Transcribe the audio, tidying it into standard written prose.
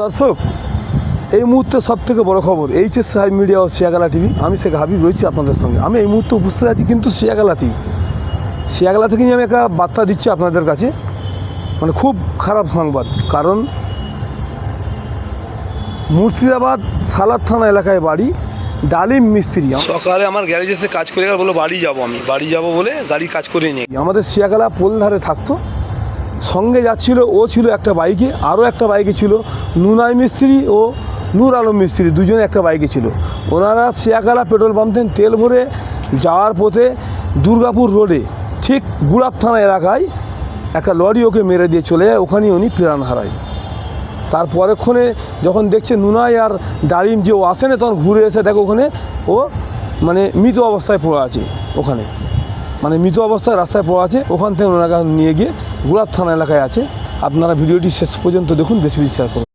দর্শক, এই মুহূর্তে সবথেকে বড় খবর এইচএস সাহেব মিডিয়া ও শিয়াগালা টিভি। আমি শেখ হাবিব রয়েছি আপনাদের সঙ্গে। আমি এই মুহূর্তে উপস্থিত আছি কিন্তু শিয়াগালা থেকে আমি একটা বার্তা দিচ্ছি আপনাদের কাছে, মানে খুব খারাপ সংবাদ। কারণ মুর্শিদাবাদ সালাদ থানা এলাকায় বাড়ি ডালিম মিস্ত্রি। সকালে আমার গ্যারেজে এসে কাজ করে গেল, বলো বাড়ি যাব বলে গাড়ি কাজ করে নিয়ে আমাদের শিয়াগালা পোলধারে থাকতো। সঙ্গে যাচ্ছিল, ও ছিল একটা বাইকে, আরও একটা বাইকে ছিল নুনাই মিস্ত্রি ও নূর আলম মিস্ত্রি, দুজনে একটা বাইকে ছিল। ওনারা শিয়াগালা পেট্রোল পাম্প থেকে তেল ভরে যাওয়ার পথে দুর্গাপুর রোডে ঠিক গুলাব থানা এলাকায় একটা লরি ওকে মেরে দিয়ে চলে যায়। ওখানেই উনি প্রাণ হারায়। তারপরেক্ষণে যখন দেখছে নুনাই আর ডালিম যে ও আসে না, তখন ঘুরে এসে দেখো ওখানে ও মানে মৃত অবস্থায় পড়ে আছে। ওখানে মানে মৃত অবস্থায় রাস্তায় পড়ে আছে। ওখান থেকে ওনাকে নিয়ে গিয়ে গুলাব থানা এলাকায় আছে। আপনারা ভিডিওটি শেষ পর্যন্ত দেখুন, বেশি শেয়ার করুন।